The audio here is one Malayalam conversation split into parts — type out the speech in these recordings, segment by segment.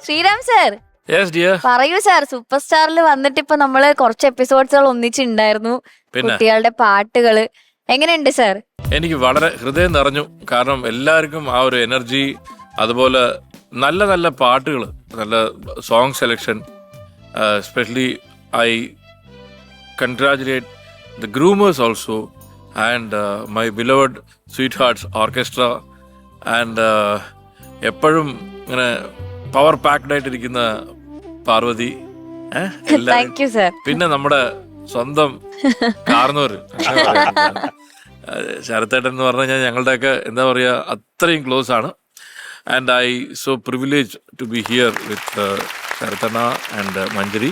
ശ്രീറാം സർ, പറയൂ സാർ. സൂപ്പർ സ്റ്റാറിൽ വന്നിട്ട് ഇപ്പൊ നമ്മള് കുറച്ച് എപ്പിസോഡ്സുകൾ ഒന്നിച്ചുണ്ടായിരുന്നു. കുട്ടികളുടെ പാട്ടുകള് എങ്ങനെയുണ്ട് സാർ? എനിക്ക് വളരെ ഹൃദയം നിറഞ്ഞു. കാരണം എല്ലാവർക്കും ആ ഒരു എനർജി, അതുപോലെ നല്ല നല്ല പാട്ടുകൾ, നല്ല song selection. Especially I congratulate the groomers also and my beloved sweethearts orchestra. And എപ്പോഴും ഇങ്ങനെ പവർ പാക്ഡ് ആയിട്ടിരിക്കുന്ന പാർവതി, പിന്നെ നമ്മുടെ സ്വന്തം കാർന്നൂർ ശരത്തേട്ടൻ എന്ന് പറഞ്ഞു കഴിഞ്ഞാൽ ഞങ്ങളുടെയൊക്കെ എന്താ പറയുക, അത്രയും ക്ലോസ് ആണ്. And I so privilege to be here with ശരത്തണ്ണ ആൻഡ് മഞ്ജരി.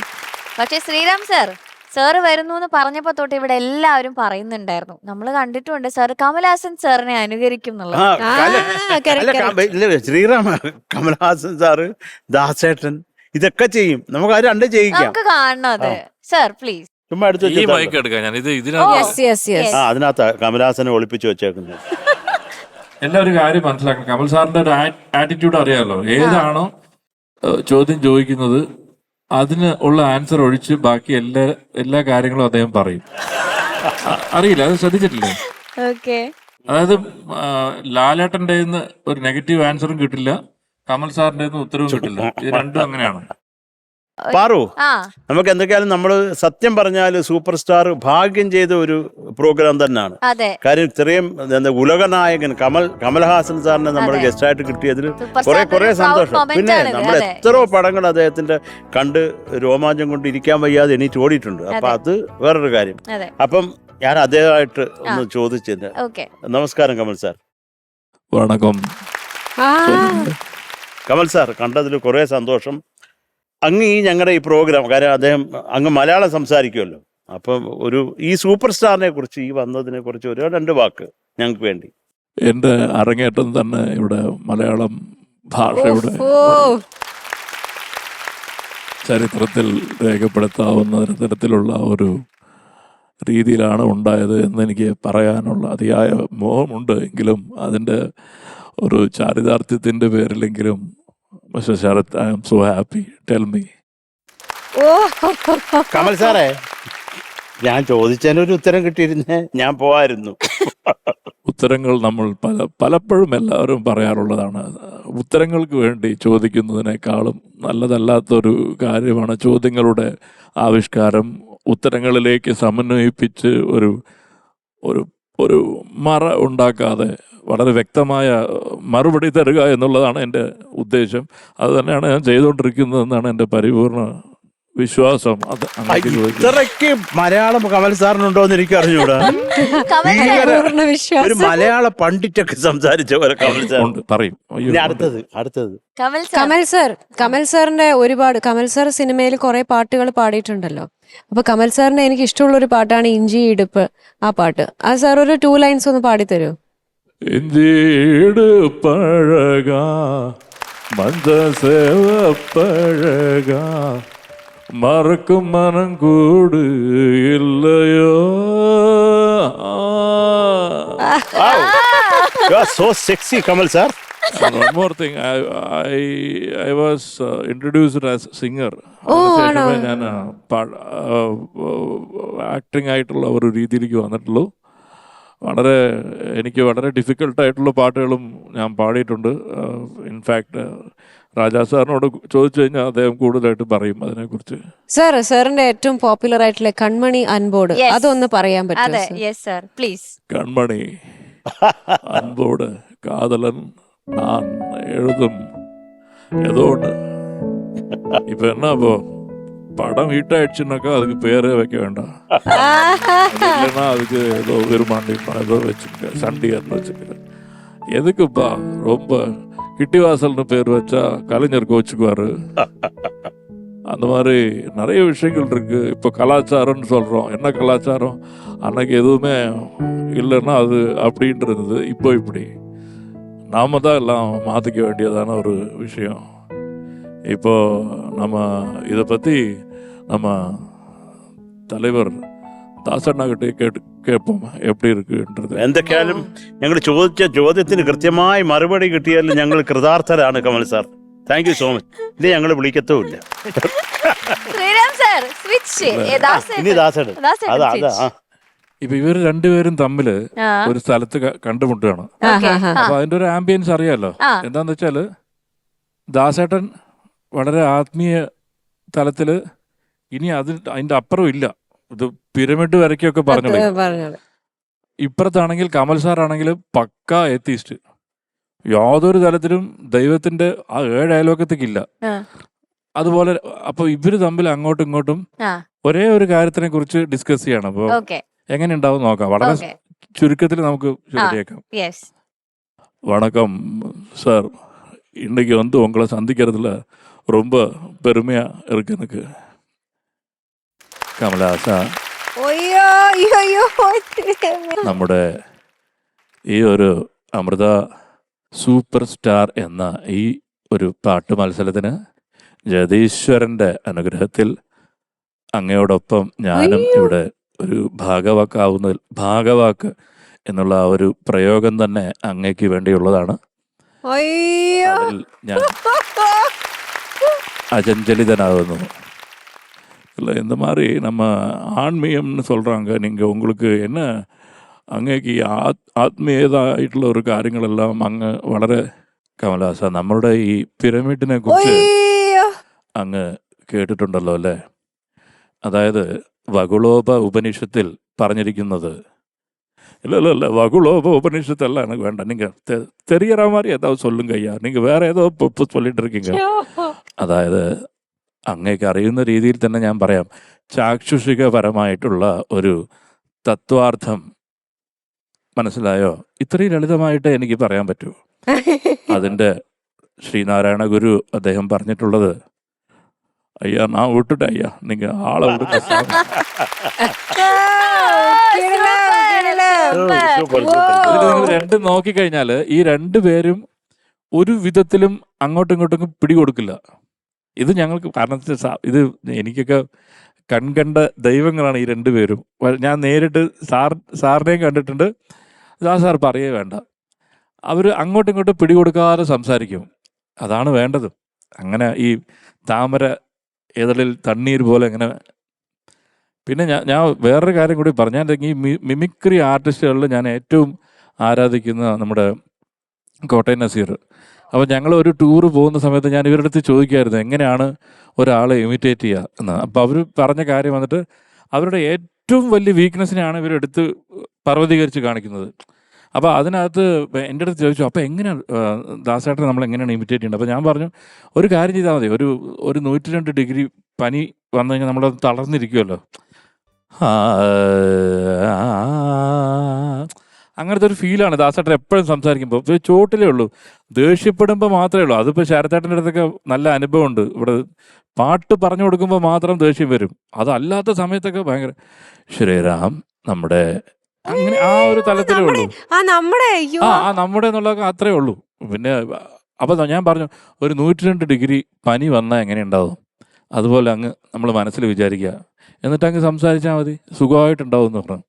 പക്ഷേ ശ്രീറാം സർ, സാറ് വരുന്നു എന്ന് പറഞ്ഞപ്പോ തൊട്ട് ഇവിടെ എല്ലാവരും പറയുന്നുണ്ടായിരുന്നു, നമ്മൾ കണ്ടിട്ടുണ്ട് സാർ കമൽഹാസൻ സാറിനെ അനുകരിക്കും എന്നുള്ളത്. ശ്രീറാം, കമൽഹാസൻ സാറ്, ദാസേട്ടൻ ഇതൊക്കെ ചെയ്യും. നമുക്ക് അത് രണ്ടും ചെയ്യിക്കാം. നമുക്ക് കാണണം അത്. സർ പ്ലീസ് ചുമ്മാ എടുത്ത് ഈ മൈക്ക് എടുക്കാം. ഞാൻ ഇതിനകത്ത് അതിനകത്ത് കമൽഹാസനെ ഒളിപ്പിച്ചു വെച്ചേക്കുന്നത്. എല്ലാവരും കാര്യം മനസ്സിലാക്കണം. കമൽ സാറിന്റെ ഒരു ആറ്റിറ്റ്യൂഡ് അറിയാമല്ലോ. ഏതാണോ ചോദ്യം ചോദിക്കുന്നത് അതിന് ഉള്ള ആൻസർ ഒഴിച്ച് ബാക്കി എല്ലാ കാര്യങ്ങളും അദ്ദേഹം പറയും. അറിയില്ല, അത് ശ്രദ്ധിച്ചിട്ടില്ലേ? അതായത് ലാലേട്ടന്റെ ഒരു നെഗറ്റീവ് ആൻസറും കിട്ടില്ല, കമൽ സാറിന്റെ ഉത്തരവും കിട്ടില്ല. ഇത് രണ്ടും അങ്ങനെയാണ്. പാറു, നമുക്ക് എന്തൊക്കെയാലും നമ്മള് സത്യം പറഞ്ഞാല് സൂപ്പർ സ്റ്റാർ ഭാഗ്യം ചെയ്ത ഒരു പ്രോഗ്രാം തന്നെയാണ്. കാര്യം ഇത്രയും ഉലകനായകൻ കമൽഹാസൻ സാറിനെ നമ്മുടെ ഗസ്റ്റായിട്ട് കിട്ടിയതിൽ കുറെ സന്തോഷം. പിന്നെ നമ്മൾ എത്രയോ പടങ്ങൾ അദ്ദേഹത്തിന്റെ കണ്ട് രോമാഞ്ചം കൊണ്ട് ഇരിക്കാൻ വയ്യാതെ എണീറ്റ് ഓടിയിട്ടുണ്ട്. അപ്പൊ അത് വേറൊരു കാര്യം. അപ്പം ഞാൻ അദ്ദേഹമായിട്ട് ഒന്ന് ചോദിച്ചത്, നമസ്കാരം കമൽ സാർ. വണക്കം കമൽ സാർ, കണ്ടതിൽ കുറെ സന്തോഷം. അങ്ങ് ഞങ്ങളുടെ ഈ പ്രോഗ്രാം, കാര്യം അദ്ദേഹം അങ്ങ് മലയാളം സംസാരിക്കുമല്ലോ, അപ്പം ഈ സൂപ്പർ സ്റ്റാറിനെ കുറിച്ച്, ഈ വന്നതിനെ കുറിച്ച് ഒരു രണ്ട് വാക്ക് ഞങ്ങൾക്ക് വേണ്ടി. എൻ്റെ അരങ്ങേറ്റം തന്നെ ഇവിടെ മലയാളം ഭാഷയുടെ ചരിത്രത്തിൽ രേഖപ്പെടുത്താവുന്ന തരത്തിലുള്ള ഒരു രീതിയിലാണ് ഉണ്ടായത് എന്നെനിക്ക് പറയാനുള്ള അതിയായ മോഹമുണ്ട്. എങ്കിലും അതിൻ്റെ ഒരു ചാരിതാർത്ഥ്യത്തിൻ്റെ പേരിലെങ്കിലും Mr. Sharath, I am so happy. Tell me. Kamal സാറേ, ഞാൻ ചോദിച്ചതിനൊരു ഉത്തരം കിട്ടിയിരുന്നേ ഞാൻ പോവായിരുന്നു. ഉത്തരങ്ങൾ നമ്മൾ പലപ്പോഴും എല്ലാവരും പറയാറുള്ളതാണ്. ഉത്തരങ്ങൾക്ക് വേണ്ടി ചോദിക്കുന്നതിനേക്കാളും നല്ലതല്ലാത്തൊരു കാര്യമാണ് ചോദ്യങ്ങളുടെ ആവിഷ്കാരം. ഉത്തരങ്ങളിലേക്ക് സമന്വയിപ്പിച്ച് ഒരു മറ ഉണ്ടാക്കാതെ വളരെ വ്യക്തമായ മറുപടി തരിക എന്നുള്ളതാണ് എൻ്റെ ഉദ്ദേശം. അത് തന്നെയാണ് ഞാൻ ചെയ്തുകൊണ്ടിരിക്കുന്നതെന്നാണ് എൻ്റെ പരിപൂർണ വിശ്വാസം. ഇത്രയ്ക്ക് മലയാളം കമൽ സാറിനുണ്ടോന്ന് എനിക്ക് അറിഞ്ഞൂടാ. ഒരു മലയാള പണ്ഡിറ്റൊക്കെ സംസാരിച്ച പോലെ കമൽ സാർ പറയും. അടുത്തത് കമൽ സാറിന്റെ കമൽ സാർ സിനിമയിൽ കുറെ പാട്ടുകൾ പാടിയിട്ടുണ്ടല്ലോ. അപ്പൊ കമൽ സാറിന്റെ എനിക്ക് ഇഷ്ടമുള്ള ഒരു പാട്ടാണ് ഇഞ്ചി ഇടുപ്പ്. ആ പാട്ട് ആ സാർ ഒരു 2 ലൈൻസ് ഒന്ന് പാടിത്തരൂ. ഇഞ്ചീട് പഴക മന്ദസേവപ്പഴക മറക്കും മനം കൂട് ഇല്ലയോ. So sexy, Kamal sir. One more thing, I was introduced as singer. ഞാൻ ആക്ടിങ് ആയിട്ടുള്ള ഒരു രീതിയിലേക്ക് വന്നിട്ടുള്ളൂ. എനിക്ക് വളരെ ഡിഫിക്കൽട്ടായിട്ടുള്ള പാട്ടുകളും ഞാൻ പാടിയിട്ടുണ്ട്. ഇൻഫാക്ട് രാജാ സാറിനോട് ചോദിച്ചു കഴിഞ്ഞാൽ അദ്ദേഹം കൂടുതലായിട്ട് പറയും അതിനെക്കുറിച്ച്. സാറിന്റെ ഏറ്റവും പോപ്പുലർ ആയിട്ടുള്ള കൺമണി അൻപോട് അതൊന്ന് പറയാൻ പറ്റുമോ? കൺമണി അൻപോട് കാതലൻ நான் எழுதும் ஏதோ ஒன்று. இப்போ என்ன இப்போ படம் ஹிட் ஆயிடுச்சுனாக்கா அதுக்கு பேரே வைக்க வேண்டாம். இல்லைன்னா அதுக்கு ஏதோ விரும்பாண்டி ஏதோ வச்சுக்க சண்டியர்னு வச்சுக்கிறேன். எதுக்குப்பா ரொம்ப கிட்டிவாசல்னு பேர் வச்சா கலைஞர் கோச்சுக்குவாரு. அந்த மாதிரி நிறைய விஷயங்கள் இருக்கு. இப்போ கலாச்சாரம்னு சொல்கிறோம். என்ன கலாச்சாரம்? அன்னைக்கு எதுவுமே இல்லைன்னா அது அப்படின்றது இப்போ இப்படி நாம தான் எல்லாம் மாற்றிக்க வேண்டியதான ஒரு விஷயம். இப்போ நம்ம இதை பற்றி நம்ம தலைவர் ദാസണ്ണാകട്ടെ കേൾപ്പം എപ്പി ഇരിക്കുന്നത്. എന്തൊക്കെയാലും ഞങ്ങൾ ചോദിച്ച ചോദ്യത്തിന് കൃത്യമായി മറുപടി കിട്ടിയാലും ഞങ്ങൾ കൃതാർത്ഥരാണ് Kamal sir. Thank you so much. ഇനി ഞങ്ങൾ വിളിക്കത്തുമില്ല. ശ്രീരാം സാർ സ്വിച്ച് ഇനി ദാസേട്ടൻ. അതാ അതാ ഇപ്പൊ ഇവർ രണ്ടുപേരും തമ്മില് ഒരു സ്ഥലത്ത് കണ്ടുമുട്ടുകയാണ്. അപ്പൊ അതിന്റെ ഒരു ആംബിയൻസ് അറിയാലോ. എന്താന്ന് വെച്ചാല് ദാസേട്ടൻ വളരെ ആത്മീയ തലത്തില് ഇനി അതിന്റെ അപ്പുറം ഇല്ല. ഇത് പിരമിഡ് വരയ്ക്കൊക്കെ പറഞ്ഞത്. ഇപ്പുറത്താണെങ്കിൽ കമൽ സാർ ആണെങ്കിൽ പക്ക എത്തിസ്റ്റ്. യാതൊരു തലത്തിലും ദൈവത്തിന്റെ ആ 7 അയൽവക്കത്തേക്കില്ല. അതുപോലെ അപ്പൊ ഇവര് തമ്മിൽ അങ്ങോട്ടും ഇങ്ങോട്ടും ഒരേ ഒരു കാര്യത്തിനെ കുറിച്ച് ഡിസ്കസ് ചെയ്യണം. അപ്പൊ എങ്ങനെ ഉണ്ടാവും നോക്കാം. വളരെ ചുരുക്കത്തിൽ നമുക്ക് ശരിയാക്കാം. വണക്കം സാർ, இன்னைக்கு உங்களை சந்திக்கிறதுல ரொம்ப பெருமையா இருக்கு எனக்கு. കമലഹാസ, നമ്മുടെ ഈ ഒരു അമൃത സൂപ്പർ സ്റ്റാർ എന്ന ഈ ഒരു പാട്ട് മത്സരത്തിന് ജഗദീശ്വരന്റെ അനുഗ്രഹത്തിൽ അങ്ങയോടൊപ്പം ഞാനും ഇവിടെ ഒരു ഭാഗവാക്ക് എന്നുള്ള ആ ഒരു പ്രയോഗം തന്നെ അങ്ങയ്ക്ക് വേണ്ടിയുള്ളതാണ്. അതിൽ ഞാൻ அஜஞ்சலிதனாகுന്നു. இல்லை, இந்த மாதிரி நம்ம ஆன்மீகம்னு சொல்கிறாங்க. நீங்கள் உங்களுக்கு என்ன അങ്ങേക്ക് ഈ ആത്മീയതായിട്ടുള്ള ഒരു കാര്യങ്ങളെല്ലാം അങ്ങ് വളരെ കമലഹാസ നമ്മളുടെ ഈ പിരമിഡിനെ കുറിച്ച് അങ്ങ് കേട്ടിട്ടുണ്ടല്ലോ അല്ലേ? അതായത് വകുളോപ ഉപനിഷത്തിൽ പറഞ്ഞിരിക്കുന്നത്. இல்லை வகுளோப உபநிஷத்தெல்லாம் எனக்கு வேண்டாம். நீங்கள் தெரியற மாதிரி ஏதாவது சொல்லுங்க ஐயா. நீங்கள் வேற ஏதோ சொல்லிட்டு இருக்கீங்க. അതായത് അങ്ങേക്ക് അറിയുന്ന രീതിയിൽ തന്നെ ഞാൻ പറയാം. ചാക്ഷുഷികപരമായിട്ടുള്ള ഒരു തത്വാർത്ഥം മനസ്സിലായോ? ഇത്രയും ലളിതമായിട്ട് എനിക്ക് പറയാൻ പറ്റൂ. അതിൻ്റെ ശ്രീനാരായണ ഗുരു അദ്ദേഹം പറഞ്ഞിട്ടുള്ളത്, ஐயா நான் விட்டுட்டேன் ஐயா, நீங்க ஆளை விடுங்க. നിങ്ങൾ രണ്ടും നോക്കിക്കഴിഞ്ഞാല് ഈ രണ്ടുപേരും ഒരു വിധത്തിലും അങ്ങോട്ടും ഇങ്ങോട്ടും പിടികൊടുക്കില്ല. ഇത് ഞങ്ങൾക്ക് കാരണം ഇത് എനിക്കൊക്കെ കൺകണ്ട ദൈവങ്ങളാണ് ഈ രണ്ടുപേരും. ഞാൻ നേരിട്ട് സാറിനെയും കണ്ടിട്ടുണ്ട്. സാർ പറയേ വേണ്ട. അവർ അങ്ങോട്ടും ഇങ്ങോട്ടും പിടികൊടുക്കാതെ സംസാരിക്കും. അതാണ് വേണ്ടത്. അങ്ങനെ ഈ താമര ഏതളിൽ തണ്ണീർ പോലെ അങ്ങനെ. പിന്നെ ഞാൻ വേറൊരു കാര്യം കൂടി പറഞ്ഞാൽ, ഈ മിമിക്രി ആർട്ടിസ്റ്റുകളിൽ ഞാൻ ഏറ്റവും ആരാധിക്കുന്ന നമ്മുടെ കോട്ടയം നസീർ. അപ്പോൾ ഞങ്ങൾ ഒരു ടൂറ് പോകുന്ന സമയത്ത് ഞാൻ ഇവരുടെ അടുത്ത് ചോദിക്കുമായിരുന്നു എങ്ങനെയാണ് ഒരാളെ ഇമിറ്റേറ്റ് ചെയ്യുക എന്ന്. അപ്പോൾ അവർ പറഞ്ഞ കാര്യം വന്നിട്ട് അവരുടെ ഏറ്റവും വലിയ വീക്ക്നെസ്സിനെയാണ് ഇവരെടുത്ത് പർവ്വതീകരിച്ച് കാണിക്കുന്നത്. അപ്പോൾ അതിനകത്ത് എൻ്റെ അടുത്ത് ചോദിച്ചു, അപ്പോൾ എങ്ങനെയാണ് ദാസേട്ടനെ നമ്മൾ എങ്ങനെയാണ് ഇമിറ്റേറ്റ് ചെയ്യേണ്ടത്? അപ്പോൾ ഞാൻ പറഞ്ഞു, ഒരു കാര്യം ചെയ്താൽ മതി. ഒരു 102 ഡിഗ്രി പനി വന്നു കഴിഞ്ഞാൽ നമ്മളത് തളർന്നിരിക്കുമല്ലോ, അങ്ങനത്തെ ഒരു ഫീലാണ് ദാസേട്ടൻ എപ്പോഴും സംസാരിക്കുമ്പോൾ. ചോട്ടിലേ ഉള്ളൂ, ദേഷ്യപ്പെടുമ്പോൾ മാത്രമേ ഉള്ളൂ. അതിപ്പോൾ ശരത്തേട്ടൻ്റെ അടുത്തൊക്കെ നല്ല അനുഭവമുണ്ട്. ഇവിടെ പാട്ട് പറഞ്ഞു കൊടുക്കുമ്പോൾ മാത്രം ദേഷ്യം വരും. അതല്ലാത്ത സമയത്തൊക്കെ ഭയങ്കര ശ്രീറാം നമ്മുടെ അങ്ങനെ ആ ഒരു തലത്തിലേ ഉള്ളൂ. നമ്മുടെ എന്നുള്ളതൊക്കെ അത്രേ ഉള്ളൂ. പിന്നെ അപ്പോൾ ഞാൻ പറഞ്ഞു, ഒരു 102 ഡിഗ്രി പനി വന്നാൽ എങ്ങനെ ഉണ്ടാവും അതുപോലെ അങ്ങ് നമ്മൾ മനസ്സിൽ വിചാരിക്കുക, എന്നിട്ട് അങ്ങ് സംസാരിച്ചാൽ മതി, സുഖമായിട്ടുണ്ടാവും എന്ന് പറഞ്ഞു.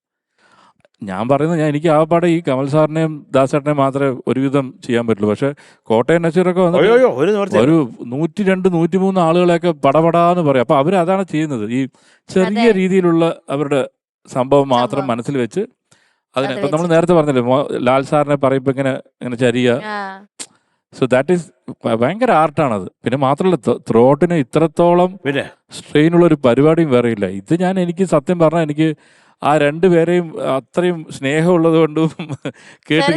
ഞാൻ പറയുന്നത്, എനിക്ക് ആ പാടെ ഈ കമൽ സാറിനെയും ദാസേട്ടനെയും മാത്രമേ ഒരുവിധം ചെയ്യാൻ പറ്റുള്ളൂ. പക്ഷെ കോട്ടയം നസീറൊക്കെ വന്നിട്ട് ഒരു 102, 103 ആളുകളെയൊക്കെ പടപടാന്ന് പറയും. അപ്പൊ അവരതാണ് ചെയ്യുന്നത്. ഈ ചെറിയ രീതിയിലുള്ള അവരുടെ സംഭവം മാത്രം മനസ്സിൽ വെച്ച് അതിനെ ഇപ്പൊ നമ്മൾ നേരത്തെ പറഞ്ഞില്ലേ, ലാൽ സാറിനെ പറയുമ്പോ ഇങ്ങനെ ചരിയ. സോ ദാറ്റ് ഈസ് ഭയങ്കര ആർട്ടാണത്. പിന്നെ മാത്രമല്ല, ത്രോട്ടിന് ഇത്രത്തോളം സ്ട്രെയിൻ ഉള്ള ഒരു പരിപാടിയും വേറെ ഇല്ല. ഇത് എനിക്ക് സത്യം പറഞ്ഞാൽ എനിക്ക് ആ രണ്ടുപേരെയും അത്രയും സ്നേഹമുള്ളത് കൊണ്ടും കേട്ട്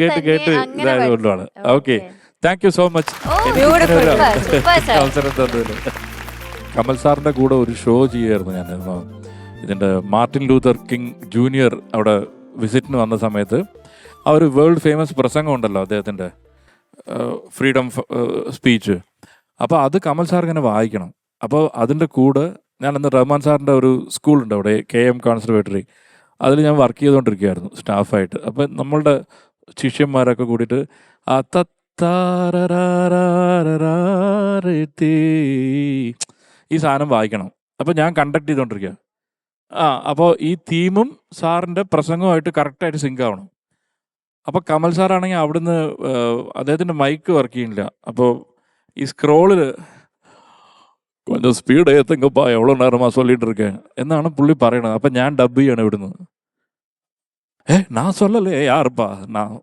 ഇതായത് കൊണ്ടുമാണ്. Okay, thank you so much അവസരം തന്നതിന്. കമൽ സാറിന്റെ കൂടെ ഒരു ഷോ ചെയ്യായിരുന്നു ഞാൻ. ഇതിന്റെ മാർട്ടിൻ ലൂതർ കിങ് ജൂനിയർ അവിടെ വിസിറ്റിന് വന്ന സമയത്ത് ആ ഒരു വേൾഡ് ഫേമസ് പ്രസംഗം ഉണ്ടല്ലോ അദ്ദേഹത്തിൻ്റെ, ഫ്രീഡം സ്പീച്ച്. അപ്പോൾ അത് കമൽ സാർ ഇങ്ങനെ വായിക്കണം. അപ്പോൾ അതിൻ്റെ കൂടെ ഞാൻ അന്ന് റഹ്മാൻ സാറിൻ്റെ ഒരു സ്കൂളുണ്ട് അവിടെ, KM കൺസർവേറ്ററി, അതിൽ ഞാൻ വർക്ക് ചെയ്തുകൊണ്ടിരിക്കുകയായിരുന്നു സ്റ്റാഫായിട്ട്. അപ്പം നമ്മളുടെ ശിഷ്യന്മാരൊക്കെ കൂടിയിട്ട് ആ ഈ സാധനം വായിക്കണം. അപ്പോൾ ഞാൻ കണ്ടക്ട് ചെയ്തുകൊണ്ടിരിക്കുക. അപ്പോൾ ഈ തീമും സാറിൻ്റെ പ്രസംഗവുമായിട്ട് കറക്റ്റായിട്ട് സിങ്ക് ആവണം. അപ്പോൾ കമൽ സാറാണെങ്കിൽ അവിടുന്ന് അദ്ദേഹത്തിൻ്റെ മൈക്ക് വർക്ക് ചെയ്യുന്നില്ല. അപ്പോൾ ഈ സ്ക്രോളില് கொஞ்சம் ஸ்பீடு ஏற்றுங்கப்பா எவ்வளோ நேரமாக சொல்லிட்டு இருக்கேன் എന്നാണ് പുള്ളി പറയണത്. അപ്പം ഞാൻ ഡബ് ചെയ്യണം ഇവിടുന്ന്. நான் சொல்லலையே யாருப்பா நான்.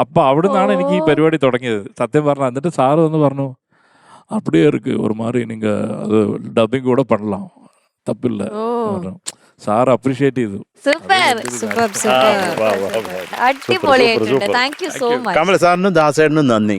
അപ്പം അവിടെ നിന്നാണ് എനിക്ക് ഈ പരിപാടി തുടങ്ങിയത് സത്യം പറഞ്ഞാൽ. എന്നിട്ട് സാറ് വന്ന് പറഞ്ഞു அப்படியே இருக்கு ஒரு மாதிரி நீங்கள் அது டப்பிங் கூட பண்ணலாம் தப்பில்லை. സാർ അപ്രീഷിയേറ്റ് ചെയ്തു. അടിപൊളിയായിട്ടുണ്ട്. Thank you so much. Kamal സാറിനും ദാസേട്ടനും നന്ദി.